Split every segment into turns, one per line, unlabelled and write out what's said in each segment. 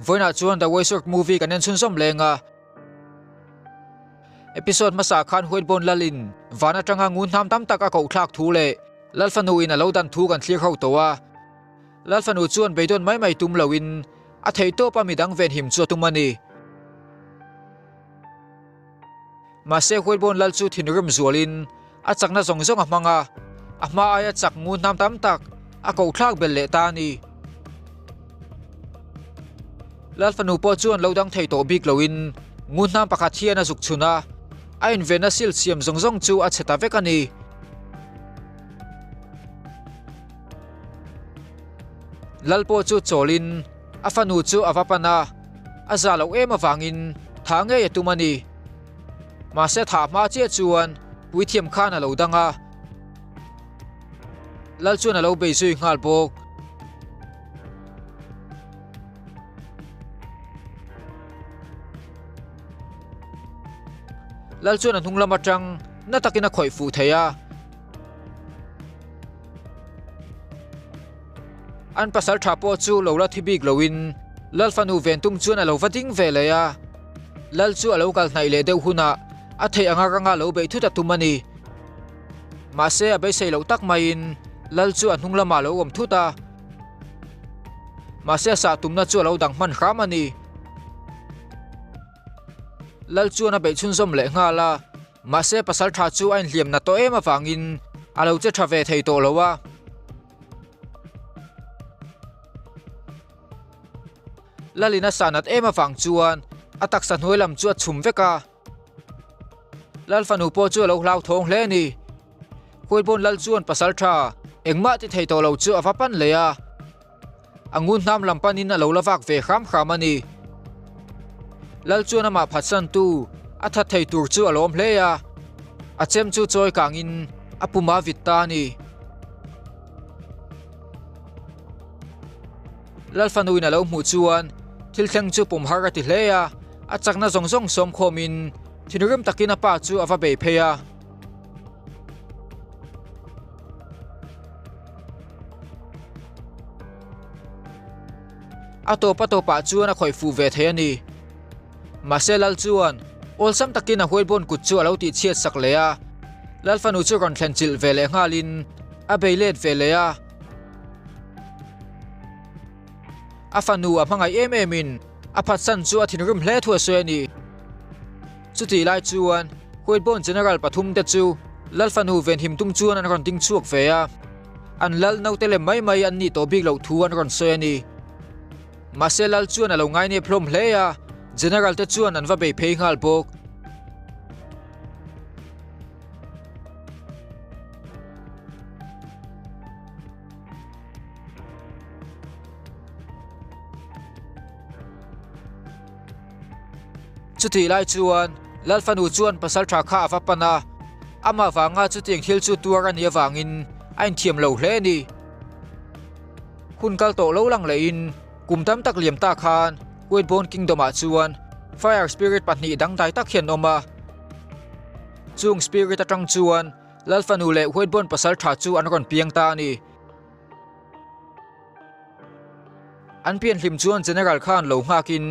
voina chuan the voice work movie kanen sun som lenga episode masa khan huitbon lalin vana tanga ngun ham tam taka ko thlak thu le lalfanu in alo dan thu kan thlir ho towa lalfanu chuan beidon mai tum lowin a theito pa midang ven him chu tumani mase huitbon lal chu thinrum zualin a chakna zong a hmanga a hma aya chak ngun ham tam tak a ko thlak bel le ta ni lalfanu po chuan lodang theito bik lowin ngun ham pakhat hian a zuk chuna a in vena sil siam zong chu a cheta vek ani lalpo chu cholin afanu chu avapana azalo ema wangin thange yatumani ma se tha ma che chuan puithiam khan alo danga lal chuan alo be sui ngal bok lal chuan an hunglama tang na takina khoi fu theya an pasal thapo chu lola thibik lowin lalfanu ventum chuan alo vating veleya lal chu alo kal hnai le deuh huna a thei anga lo be thuta tumani ma se a be sei lo tak main lal chu an hunglama lo om thuta ma se sa tumna chu lo dang man khamani lal chu na be chun som le nga la ma se pasal tha chu ain hliam na to ema wangin alo che thave thei to lowa lalina sanat ema wang chuan atak san hoilam chu chum veka lalfanu po chu lo hlau thong hle ni huilbon lal chuan pasal tha engma ti thei to lo chu awapan leya angun nam lampanin a lo lawak ve kham ani lal chuan ama phatsan tu atha thei tur chu alom hleya achem chu choi kangin apuma vitta ni lalfanu in alo mu chuan thiltheng chu pum har ati hleya achakna zong som khomin thinrum takina pa chu awa be pheya atopa chuan a khoi fu ve theyani maselal chuan olsam takina huilbon kut chu alo ti chiat sak leya lalfanu chu ron thlenchil vele ngalin a beilet veleya afanu amhangai emin a phatsan chu a thinrum hle thua soani chuti lai chuan huilbon general pathum te chu lalfanu ven him tum chuan an ron ting chuak veya an lal no tele mai an ni to big lo thu an ron soani maselal chuan alo ngai ne phlom hleya general te chuan an va be phei ngal bok chuti lai chuan lalfanu chuan pasal tha kha avapana ama wanga chuting thil chu tur an yawangin ain thiam lo hle ni hunkal to lo lang le in kumtam tak liam ta khan huitbon kingdom a chuan fire spirit patni dang dai tak hian oma chung spirit atang chuan lalfanu le huitbon pasal tha chu an ron piang ta ni an pian hlim chuan general khan lo ngakin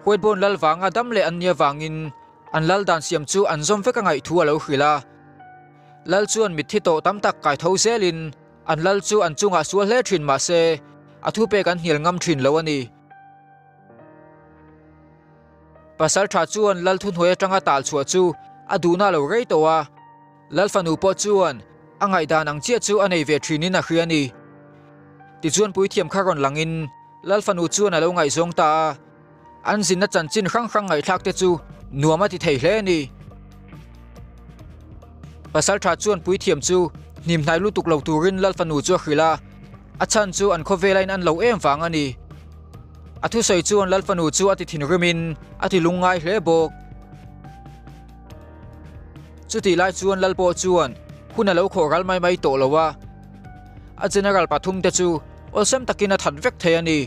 huitbon lalwanga dam le an nia wangin an lal dan siam chu an zom veka ngai thu alo hrila lal chuan mithi to tam tak kai tho selin an lal chu an chunga sual hle thin ma se athu pe kan hil ngam thin lo ani pasal tha chuan lal thun hoi atanga tal chua chu aduna lo rei towa lalfanu po chuan angai dan ang chia chu anei ve thinin a hriani ti chuan puithiam kharon langin lalfanu chuan alo ngai zong ta an zin na chanchin hrang ngai thlak te chu nuama ti thei hle ni pasal tha chuan puithiam chu nim hnai lu tuk lo turin lalfanu chu hrila achan chu an khowelain an lo em wang ani athu sei chuan lalfanu chu ati thinrumin ati lungai hle bok chuti lai chuan lalpo chuan huna lo khoral mai to lowa a general pathum te chu olsam takina that vek theyani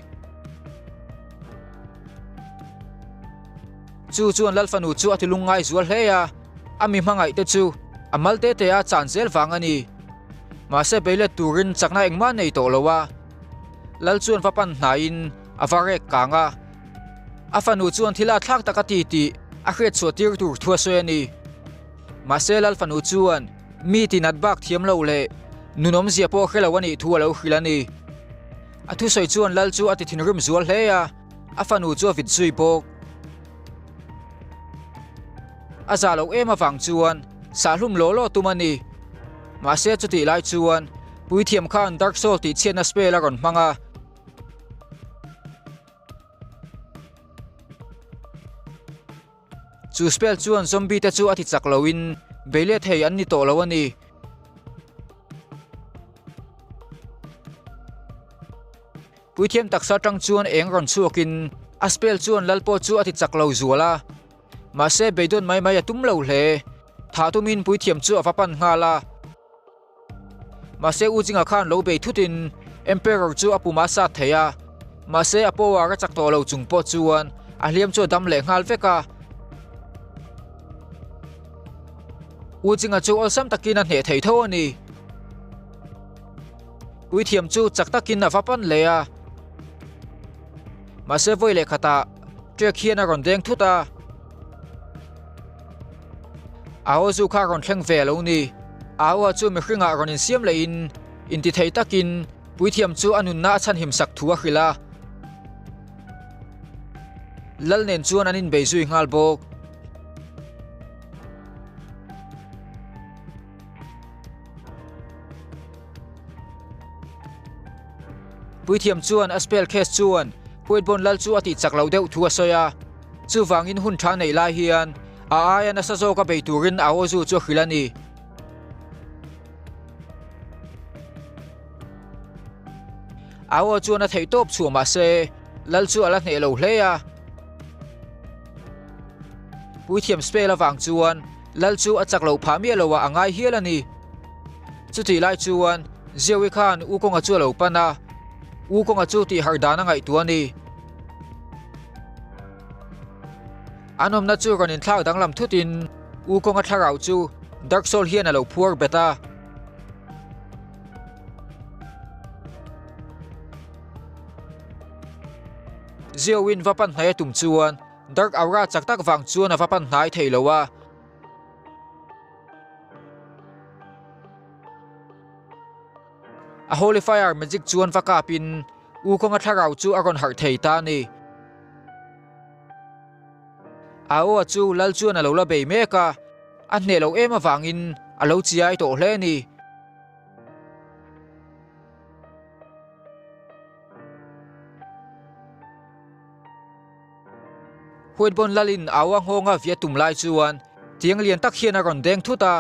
chuan lalfanu chu ati lungai zual hleya ami hmangai te chu amalte te a chanzel wangani ma se bele turin chakna engma nei to lowa lal chuan vapan hnain avare kanga afanu chuan thila thlak takati ti a hret so tir tur thua soeni masel alfanu chuan mi tinat bak thiam lo le nunom zia po khelawani thu lo khilani athu soi chuan lal chu ati thinrim zual hleya afanu chu vit zui bok azalo ema wang chuan salhum lolo tumani mase chuti lai chuan puithiam khan dark soul ti chena spell aron manga chu spell chuan zombie te chu ati chaklowin bele thei an ni to lawani puithiam taksa tang chuan eng ron chuakin a spell chuan lalpo chu ati chaklo zuala mase beidon mai atum lo hle thatumin puithiam chu awapan ngala mase ujinga khan lo be thutin emperor chu apuma sa theya mase apowa ra chakto lo chungpo chuan a hliam chu dam le ngal veka ujinga chu olsam takina hne thei tho ani puithiam chu chaktakin awapan leya mase voile khata trek hian a ron deng thuta aw zu kha ron thleng ve lo ni awa chu mi hringa ron in siam le in ti thei takin puithiam chu anun na chan him sak thuwa khila lal nen chuan anin be zui ngal bok puithiam chuan a spell case chuan puitbon lal chu ati chaklo deuh thua soya chu wangin hun tha nei lai hian aya na sa zo ka be turin awozu chu khilani awo chu na thei top chu ma se lal chu ala hne lo hleya puithiam spell awang chuan lal chu a chaklo phami lowa angai hialani chuti lai chuan zewi khan ukonga chu lo pana ukonga chu ti hardana ngai tuani anom na chu ron in thlau danglam thutin ukonga tharau chu dark soul hian alo phuar beta zeowin vapan hnai tum chuan dark aura chaktak wang chuan vapan hnai theilowa a holy fire magic chuan vakapin ukonga tharau chu aron har thei ta ni awa chu lal chuan alo la be meka a hne lo ema wangin alo chiai to hle ni huitbon lalin awang honga viatum lai chuan tiang lian tak hian aron deng thuta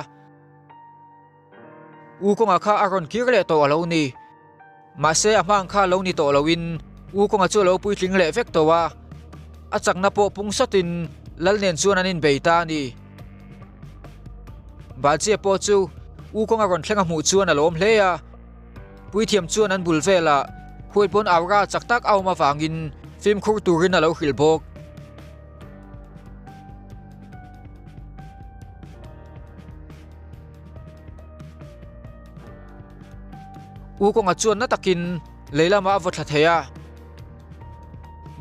ukonga kha aron kirle to alo ni mase amang kha lo ni to lowin ukonga chu lo puitling le vek towa achakna po pungsatin lalnen chuan anin beita ni balche po chu ukonga ron thlenga mu chuan alom hleya puithiam chuan an bulvela huitbon awra chaktak awma wangin film khur turin alo hilbok ukonga chuan na takin leilama votla theya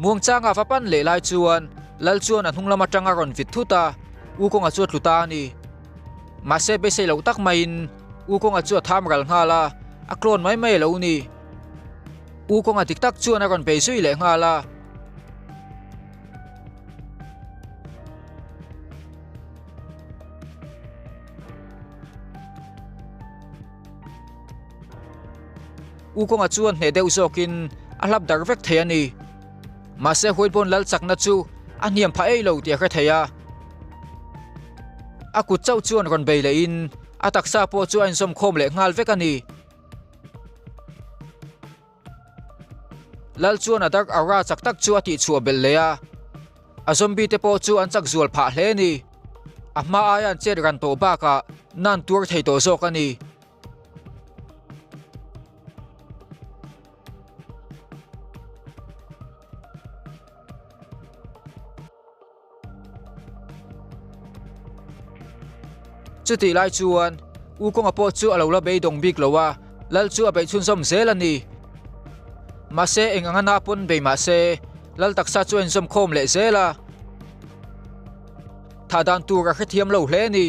muang changa vapan le lai chuan lal chuan an hunglama tanga ron vit thuta ukonga chu tluta ni mase be sei lo tak main ukonga chu thamral ngala aklon mai lo ni ukonga tiktak chuan aron be sui le ngala ukonga chuan hne deuh zokin alap dar vek thei ani mase huitbon lal chakna chu aniam pha ei lo tia kha theya akut chau chuan ron be le in ataksa po chu an som khom le ngal vek ani lal chuan adak aura chaktak chu ati chu bel leya a zombie te po chu an chak zual pha hle ni ama ayan che ran to ba ka nan tur thei to zok ani chuti lai chuan ukonga po chu alo la be dong bik lowa lal chu abe chun som zelani mase enganga na pon be mase lal taksa chuan zom khom le zela tha dan tur a khethiam lo hle ni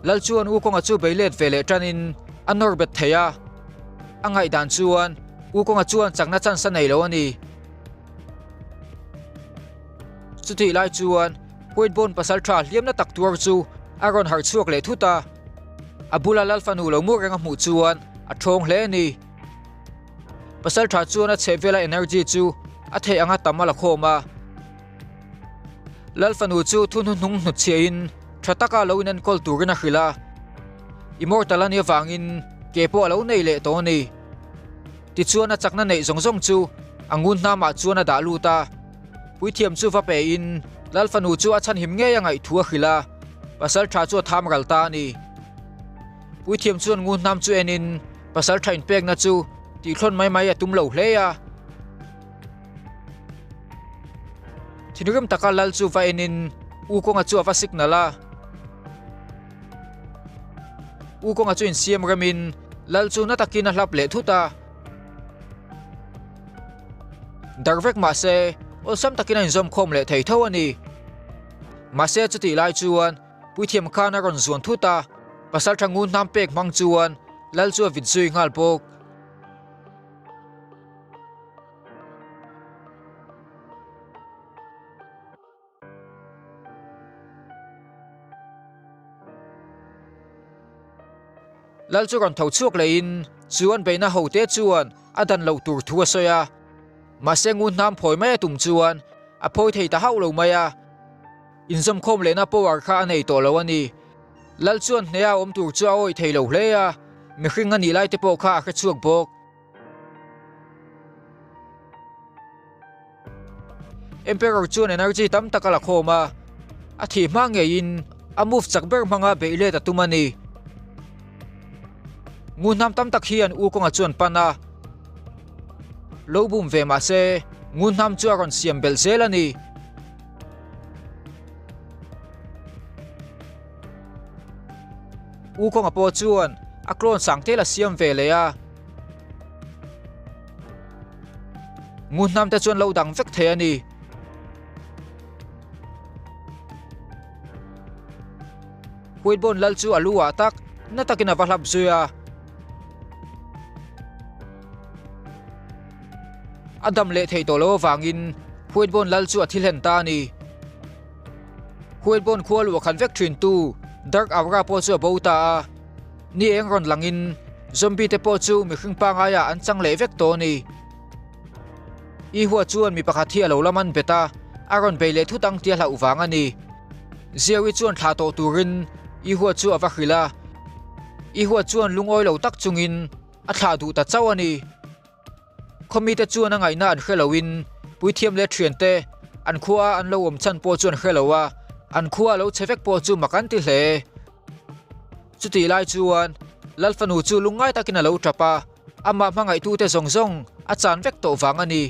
lal chuan u konga chu beilet vele tranin anor bet theya angai dan chuan u konga chuan changna chan sa nei lo ani chuti lai chuan point bon pasal tra liam na tak tur chu aron har chuak le thuta abula lal fanu lo mu renga mu chuan a thong hle ni pasal tra chuan a chevela energy chu a the anga tamala khoma lal fanu chu thun hnung hnu chein thataka lo in an kol turina khila immortal ania wangin kepo lo nei le to ni ti chuan a chakna nei zong zong chu angun na ma chuan a da lu ta puithiam chu va pe in lal fanu chu a chan him nge yangai thua khila pasal tha chu tham ral ta ni puithiam chuan ngun nam chu enin pasal thain pek na chu ti thlon mai mai atum lo hle ya thinugam taka lal chu va enin u konga chu ava signala u konga chu in siam ramin lal chu na takin a hlap le thuta darvek ma se ol sam takin in zom khom le thei tho ani ma se chuti lai chuan puithiam khana ron zuan thuta pasal thangun nam pek mang chuan lal chu vin zui ngal pok lal chu ron thau chuak le in chuan beina hote chuan adan lo tur thua soya ma se ngun nam phoi mai tum chuan a phoi thei ta hau lo maya inzom khom le na power kha nei to lo ani lal chuan hneya om tur chu oi thei lo hle ya mi hring ani lai te po kha kha chuak bok emperor chuan energy tam takala khoma a thi ma nge in a move chakber manga beile ta tumani ngun nam tam tak hian u konga chuan pana lobum ve ma se ngun nam chu aron siam bel zelani u konga po chuan aklon sangte la siam ve le ya ngun nam te chuan lo dang vek the ani huit bon lal chu aluwa tak na takina vahlap zuya adam le thei to lo wangin huit bon lal chu athil hen ta ni huit bon khwal wa khan vek thin tu dark aura po chu bota ni eng ron langin zombie te po chu mi hring pa nga ya an chang le vek to ni i huwa chuan mi pakhat hi alo laman beta aron beile thu tang tia hla uwang ani ziawi chuan thla to turin i huwa chu awa khila i huwa chuan lungoi lo tak chungin a thla du ta chaw ani khomite chuan angai na an khelowin puithiam le thiante an khuwa an lo om chan po chuan khelowa an khuwa lo chevek po chu makan ti hle chuti lai chuan lalfanu chu lungai takin lo trapa ama mangai tu te zong zong a chan vek to wang ani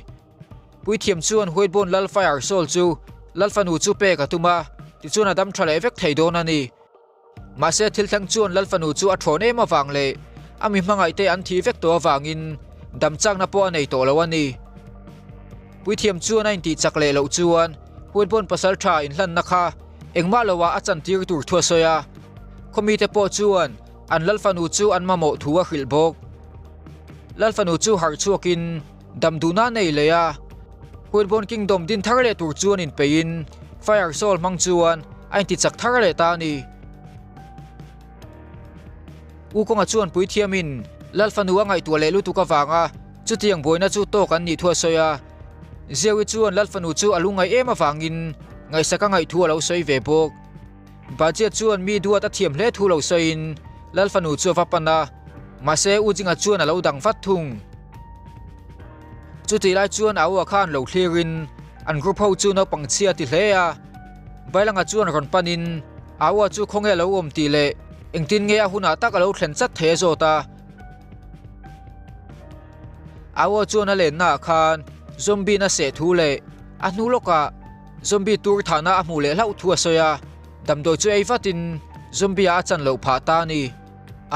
puithiam chuan huitbon lal fire sol chu lalfanu chu pe ka tuma ti chuan adam thale vek thei don ani ma se thil thang chuan lalfanu chu a thone ma wang le ami mangai te an thi vek to wangin dam chang na po nei to lo ani puithiam chuan ain ti chak le lo chuan huitbon pasal tha in hlan na kha engma lowa a chan tir tur thua soya komite po chuan an lalfanu chu an mamo thuwa khil bok lalfanu chu har chuakin damduna nei leya huitbon kingdom din tharle tur chuan in pein fire soul mang chuan ain ti chak tharle ta ni u konga chuan puithiamin lalfanu angai tu le lu tu ka wanga chutiang boina chu to kan ni thua soya zewi chuan lalfanu chu alungai ema wangin ngai saka ngai thu lo soi ve bok budget chuan mi duat a thiam hle thu lo soin lalfanu chu vapana mase ujinga chuan alo dang fat thung chuti lai chuan awa khan lo thlerin an group ho chu no pangchia ti hleya bailanga chuan ron panin awa chu khonge lo om ti le engtin nge a huna tak alo thlen chat the zota awa chuan ale na khan zombie na se thu le a nu loka zombie tur thana a mu le lau thu soya damdoi chu eivatin zombie a chan lo pha ta ni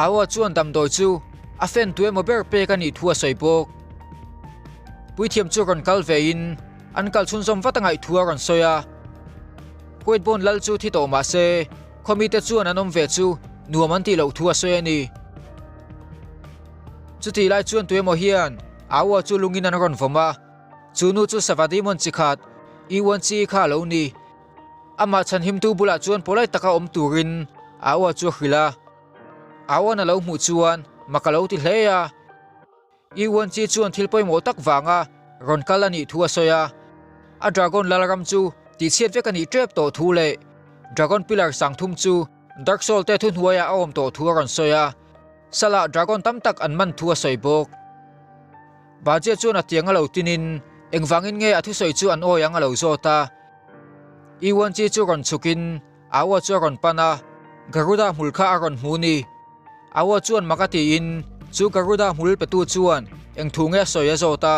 awa chuan damdoi chu a fen tuem mo ber pe kan I thua soi bok puithiam chu ron kal ve in an kal chun som watangai thua ron soya huit bon lal chu thi to ma se komite chu anom ve chu nuaman ti lo thua soya ni chu ti lai chuan tuem mo hian awa chu lungin an ron voma chu nu chu savadi mon chikhat iwan chi kha lo ni ama chan him tu bula chuan polai taka om turin awa chu khila awa na lo mu chuan makalo ti hleya iwan chi chuan thilpoi mo tak wanga ron kalani thua soya a dragon lalaram chu ti chiat ve kani trap to thu le dragon pillar sang thum chu dark soul te thun huaya awm to thu ron soya sala dragon tam tak an man thua soi bok baje chuan atianga lo tinin engwangin nge athu soi chu an oyang alo zota iwan chi chu ron chukin awa chu ron pana garuda mulkha aron hmuni awa chuan makati in chu garuda mul petu chuan engthunge soya zota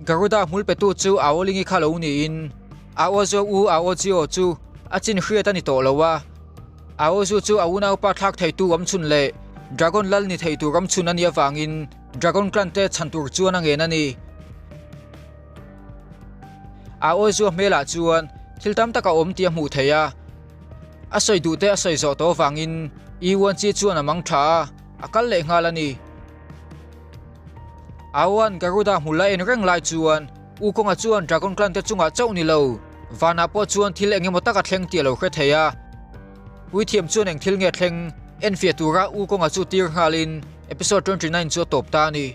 garuda mul petu chu awolingi khalo ni in awa zo u awa chio chu achin hriat ani to lowa awa chu awuna pa thak theitu am chun le dragon lal ni theitu ram chun ani awangin dragon clan te chantur chuan angen ani awa zo mela chuan thiltam taka om tia mu theya asoi du te asoi zo to wangin iwan chi chuan amang tha akal le ngalani awan garuda hula en reng lai chuan ukonga chuan dragon clan te chunga chau ni lo vana po chuan thil engemaw taka thleng ti lo hre theya puithiam chuan eng thil nge thleng en fiatura ukonga chu tir halin episode 29 chu top ta ni